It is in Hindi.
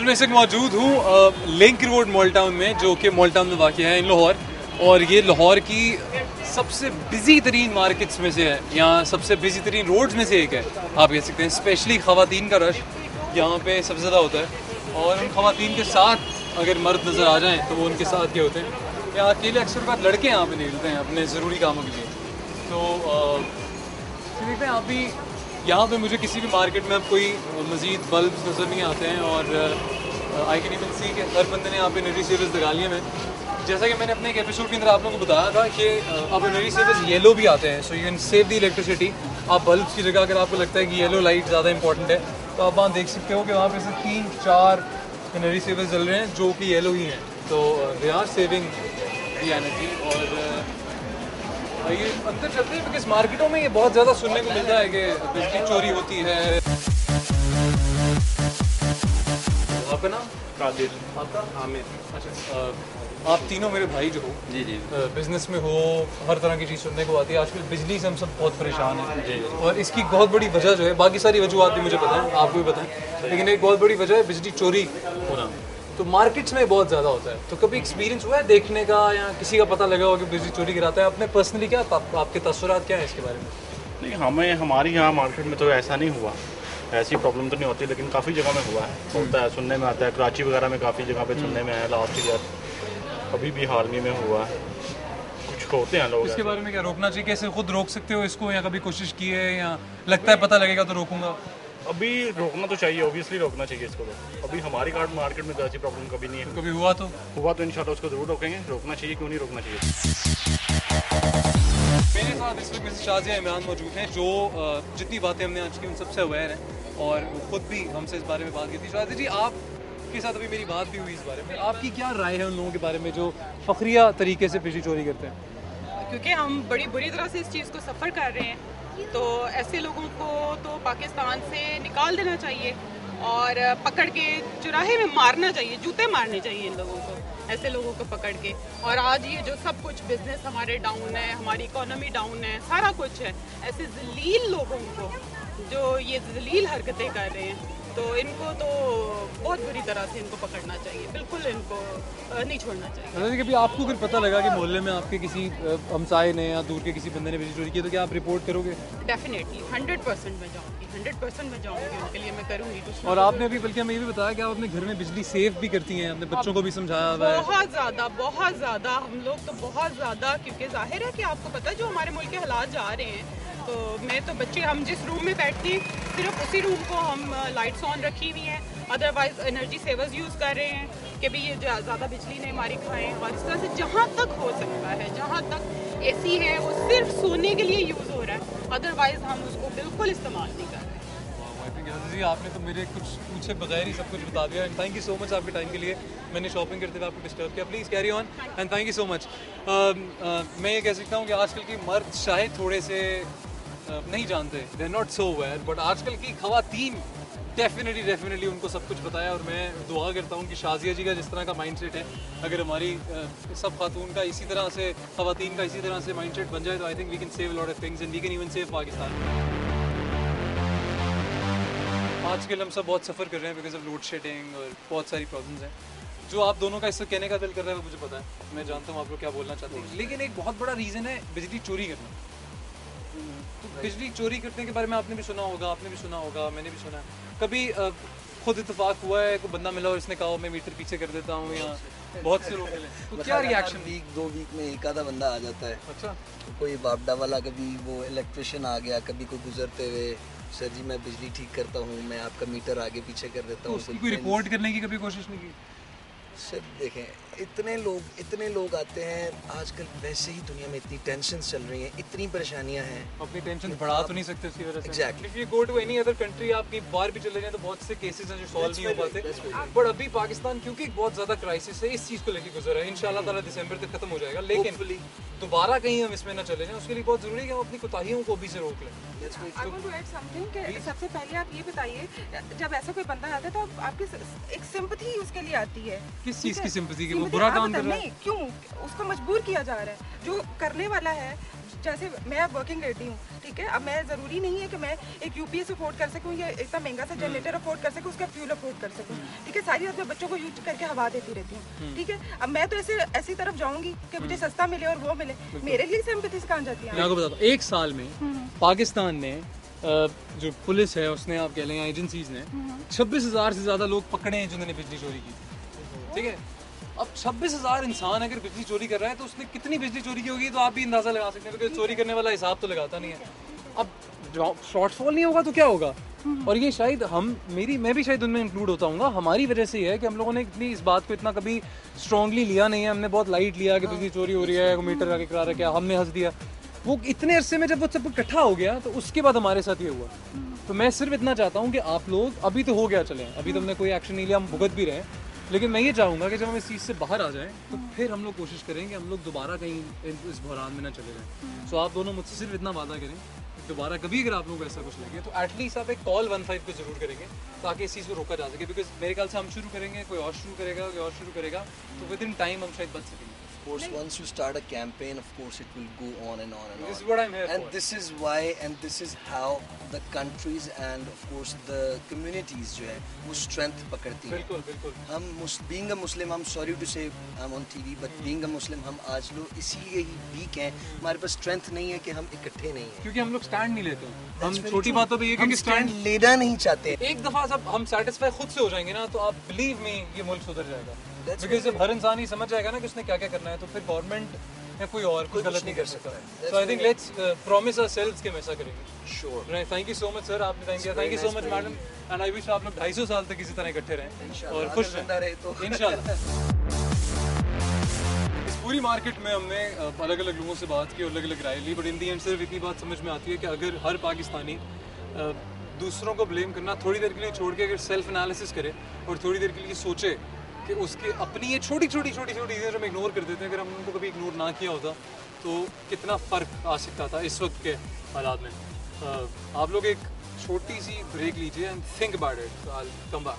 वेल मैं इस वक्त मौजूद हूँ लिंक रोड मॉल टाउन में, जो कि मॉल टाउन में वाक़ है इन लाहौर, और ये लाहौर की सबसे बिजी तरीन मार्केट्स में से है, यहाँ सबसे बिजी तरीन रोड्स में से एक है आप कह सकते हैं। स्पेशली ख़वातीन का रश यहाँ पे सबसे ज़्यादा होता है, और उन ख़वातीन के साथ अगर मर्द नज़र आ जाएँ तो वो उनके साथ क्या होते हैं। यहाँ अकेले अक्सर बात लड़के यहाँ पे निकलते हैं अपने ज़रूरी कामों के लिए। तो देखते हैं आप भी यहाँ पे मुझे किसी भी मार्केट में अब कोई मज़ीद बल्ब नज़र नहीं आते हैं, और आई कैन इवन सी कि हर बंदे ने यहाँ पे एनर्जी सेवर्स लगा लिए हैं। जैसा कि मैंने अपने एक एपिसोड के अंदर आप लोगों को बताया था कि अब एनर्जी सेवर्स येलो भी आते हैं, so you can save the electricity. आप बल्ब की जगह अगर आपको लगता है कि येलो लाइट ज़्यादा इंपॉर्टेंट है तो आप वहाँ देख सकते हो कि वहाँ पे से 3-4 एनर्जी सेवर्स जल रहे हैं जो कि येलो ही हैं। तो they are saving the energy. और ये अंदर चलते हैं बिकॉज मार्केटों में ये बहुत ज़्यादा सुनने को मिलता है कि बिजली चोरी होती है। आपका नाम? कादिर। आपका? आमिर। अच्छा, आप तीनों मेरे भाई जो हो, जी जी बिजनेस में हो, हर तरह की चीज़ सुनने को आती है। आजकल बिजली से हम सब बहुत परेशान हैं जी। और इसकी बहुत बड़ी वजह जो है, बाकी सारी वजूहत भी मुझे पता है, आपको भी पता है, लेकिन एक बहुत बड़ी वजह है बिजली चोरी होना। तो मार्केट्स में बहुत ज़्यादा होता है। तो कभी एक्सपीरियंस हुआ है देखने का, या किसी का पता लगा हो कि बिजली चोरी कराता है? आपने पर्सनली क्या आपके तसव्वुरात क्या है इसके बारे में? नहीं, हमें हमारी यहाँ मार्केट में तो ऐसा नहीं हुआ, ऐसी प्रॉब्लम तो नहीं होती, लेकिन काफ़ी जगह में हुआ है, होता है, सुनने में आता है। कराची वगैरह में काफ़ी जगह पे सुनने में आया, लास्ट ईयर अभी भी हाल ही में हुआ है, कुछ होते हैं लोग। इसके बारे में क्या रोकना चाहिए? कैसे खुद रोक सकते हो इसको, या कभी कोशिश की है, या लगता है पता लगेगा तो रोकूंगा? अभी रोकना तो चाहिए, ओबियसली रोकना चाहिए इसको। तो अभी हमारी कार्ड मार्केट में तो ऐसी प्रॉब्लम कभी नहीं है। कभी हुआ तो इंशाल्लाह उसको ज़रूर रोकेंगे। रोकना चाहिए, क्यों नहीं रोकना चाहिए। मेरे साथ इस वक्त मिसेस शाजिया इमरान मौजूद हैं, जो जितनी बातें हमने आज की उन सबसे अवेयर हैं, और वो खुद भी हमसे इस बारे में बात की थी। शाजिया जी, आपके साथ अभी मेरी बात भी हुई इस बारे में। आपकी क्या राय है उन लोगों के बारे में जो फखरिया तरीके से बिजली चोरी करते हैं? क्योंकि हम बड़ी बुरी तरह से इस चीज़ को सफ़र कर रहे हैं, तो ऐसे लोगों को तो पाकिस्तान से निकाल देना चाहिए और पकड़ के चुराहे में मारना चाहिए, जूते मारने चाहिए इन लोगों को, ऐसे लोगों को पकड़ के। और आज ये जो सब कुछ बिजनेस हमारे डाउन है, हमारी इकोनॉमी डाउन है, सारा कुछ है, ऐसे जलील लोगों को जो ये जलील हरकतें कर रहे हैं, तो इनको तो बहुत बुरी तरह से इनको पकड़ना चाहिए, बिल्कुल इनको नहीं छोड़ना चाहिए। कभी आपको अगर पता लगा कि मोहल्ले में आपके किसी हमसाये ने या दूर के किसी बंदे ने बिजली चोरी की, तो क्या आप रिपोर्ट करोगे? डेफिनेटली 100% मैं जाऊँगी, 100% मैं जाऊँगी, उनके लिए मैं करूँगी। और आपने अभी, बल्कि हमें ये भी बताया कि आप अपने घर में बिजली सेव भी करती हैं, अपने बच्चों को भी समझाया हुआ है। बहुत ज़्यादा हम लोग तो बहुत ज़्यादा, क्योंकि जाहिर है कि आपको पता है जो हमारे मुल्क के हालात जा रहे हैं, तो मैं तो बच्चे, हम जिस रूम में बैठते हैं सिर्फ उसी रूम को हम लाइट्स ऑन रखी हुई हैं, अदरवाइज एनर्जी सेवर्स यूज़ कर रहे हैं कि भाई ये ज़्यादा बिजली नहीं हमारी खाएं। और इस तरह से जहाँ तक हो सकता है, जहाँ तक एसी है वो सिर्फ सोने के लिए यूज़ हो रहा है, अदरवाइज हम उसको बिल्कुल इस्तेमाल नहीं कर रहे। जी, आपने तो मेरे कुछ पूछे बगैर ही सब कुछ बता दिया। And thank you so much आपके टाइम के लिए। मैंने शॉपिंग करते हुए आपको डिस्टर्ब किया, please carry on and thank you so much. मैं ये कह सकता हूँ कि आजकल की मर्द शायद थोड़े से नहीं जानते, they are not so aware, but आजकल की ख़वातीन डेफिनेटली उनको सब कुछ बताया। और मैं दुआ करता हूँ कि शाजिया जी का जिस तरह का माइंडसेट है, अगर हमारी सब खातून का इसी तरह से, ख़वातीन का इसी तरह से माइंडसेट बन जाए, तो I think we can save lot of things and we can even save Pakistan. आजकल हम सब बहुत सफ़र कर रहे हैं बिकॉज ऑफ लोड शेडिंग और बहुत सारी प्रॉब्लम्स हैं। जो आप दोनों का इससे कहने का दिल कर रहा है वो मुझे पता है, मैं जानता हूँ आप लोग क्या बोलना चाहते हैं, लेकिन एक बहुत बड़ा रीज़न है बिजली चोरी करना। तो बिजली चोरी करने के बारे में आपने भी सुना होगा, आपने भी सुना होगा, मैंने भी सुना है। कभी खुद इत्तेफाक हुआ है, कोई बंदा मिला और इसने कहा मैं मीटर पीछे कर देता हूँ, या बहुत से लोग मिले, तो क्या रिएक्शन? वीक 2 वीक में एक आधा बंदा आ जाता है। अच्छा, कोई बापडा वाला, कभी वो इलेक्ट्रिशियन आ गया, कभी कोई गुजरते हुए, सर जी मैं बिजली ठीक करता हूँ, मैं आपका मीटर आगे पीछे कर देता हूँ। उसकी कोई रिपोर्ट करने की कभी कोशिश नहीं की? सर देखें, इतने लोग आते हैं आजकल, वैसे ही दुनिया में इतनी टेंशन चल रही हैं, इतनी परेशानियां हैं, अपनी टेंशन बढ़ा तो नहीं सकते उसकी वजह से। Exactly. If you go to any other country, आप कहीं बाहर भी चले जाएं तो बहुत से केसेस हैं जो सॉल्व नहीं हो पाते। बट अभी पाकिस्तान क्योंकि बहुत ज़्यादा क्राइसिस है, इस चीज़ को लेकर गुजर रहा है। इंशाल्लाह ताला दिसंबर तक खत्म हो जाएगा, लेकिन दोबारा कहीं हम इसमें ना चले जाएं, उसके लिए बहुत ज़रूरी है कि हम अपनी कोताहियों को भी से रोक लें। I want to add something कि सबसे पहले आप ये बताइए, जब ऐसा कोई बंदा आता है तो आपकी एक सिंपैथी उसके लिए आती है। किस चीज़ की सिंपैथी? कि वो बुरा काम कर रहा है? नहीं, क्यों उसको मजबूर किया जा रहा है? जो करने वाला है, जैसे मैं वर्किंग लेडी हूँ, ठीक है, अब मैं ज़रूरी नहीं है कि मैं एक यूपीएस अफोर्ड कर सकूँ या इतना महंगा सा जनरेटर अफोर्ड कर सकूँ, उसका फ्यूल अफोर्ड कर सकूँ, ठीक है, सारी रात मैं बच्चों को यूज करके हवा देती रहती हूँ, ठीक है। अब मैं तो ऐसी तरफ जाऊँगी कि मुझे सस्ता मिले और वो मिले, मेरे लिए सिंपैथी से कहाँ जाती है। मैं आपको बताता हूँ, एक साल में पाकिस्तान ने जो पुलिस है उसने, आप कह लें एजेंसीज ने 26,000 से ज़्यादा लोग पकड़े हैं जिन्होंने बिजली चोरी की, ठीक है। अब 26,000 इंसान अगर बिजली चोरी कर रहा है तो उसने कितनी बिजली चोरी की होगी, तो आप भी अंदाज़ा लगा सकते हैं, क्योंकि चोरी करने वाला हिसाब तो लगाता नहीं है। अब शॉर्टफॉल नहीं होगा तो क्या होगा, और ये शायद मैं भी शायद उनमें इंक्लूड होता हूँ, हमारी वजह से ही है कि हम लोगों ने इतनी इस बात को इतना कभी स्ट्रांगली लिया नहीं है। हमने बहुत लाइट लिया कि बिजली चोरी हो रही है, मीटर आगे करा रहा, क्या हमने हंस दिया। वो इतने अरसे में जब वो सब इकट्ठा हो गया तो उसके बाद हमारे साथ ये हुआ। तो मैं सिर्फ इतना चाहता हूँ कि आप लोग, अभी तो हो गया, चलें, अभी तो हमने कोई एक्शन नहीं लिया, हम भुगत भी रहे हैं, लेकिन मैं ये चाहूँगा कि जब हम इस चीज़ से बाहर आ जाएं तो फिर हम लोग कोशिश करें कि हम लोग दोबारा कहीं इस बहरान में ना चले जाएं। सो आप दोनों मुझसे सिर्फ इतना वादा करें, दोबारा कभी अगर आप लोग ऐसा कुछ लगे तो एटलीस्ट आप एक कॉल 15 पे ज़रूर करेंगे, ताकि इस चीज़ को रोका जा सके। बिकॉज मेरे ख्याल से हम शुरू करेंगे, कोई और शुरू करेगा, कोई और शुरू करेगा, तो विद इन टाइम हम शायद बच सकेंगे। Of course, once you start a campaign, of course it will go on and on and on. This is what I'm here and for. this is why, and this is how the countries and of course the communities जो है वो strength पकड़ती हैं। बिल्कुल बिल्कुल। हम being a Muslim, I'm sorry to say I'm on TV, but being a Muslim हम आज लोग इसीलिए ही weak हैं, हमारे पास strength नहीं है कि हम इकट्ठे नहीं हैं। क्योंकि हम लोग स्टैंड नहीं लेते हैं, हम छोटी बातों पे ये हम कि स्टैंड लेना नहीं चाहते। एक दफ़ा जब हम सेटिस्फाई खुद से हो जाएंगे ना, तो आप बिलीव मी ये मुल्क सुधर जाएगा। That's बिकॉज जब हर इंसान ही समझ जाएगा ना कि उसने क्या क्या करना है, तो फिर गवर्नमेंट या कोई और कुछ गलत नहीं कर सकता। So I think let's promise ourselves कि हम ऐसा करेंगे। Sure. Right, thank you so much sir, आपने टाइम दिया। Thank you so much madam, and I wish आप लोग 250 साल तक इसी तरह इकट्ठे रहें और खुश जिंदा रहे तो। रहें इंशाल्लाह। इस पूरी मार्केट में हमने अलग अलग लोगों से बात की और अलग अलग राय ली, बट इन दी एंड सिर्फ इतनी बात समझ में आती है कि अगर हर पाकिस्तानी दूसरों को ब्लेम करना थोड़ी देर के लिए छोड़ के अगर सेल्फ एनालिसिस करे और थोड़ी देर के लिए सोचे कि उसके अपनी ये छोटी छोटी चीज़ें हम इग्नोर कर देते हैं, अगर हम उनको कभी इग्नोर ना किया होता तो कितना फ़र्क आ सकता था इस वक्त के हालात में। आप लोग एक छोटी सी ब्रेक लीजिए and think about it, I will come back.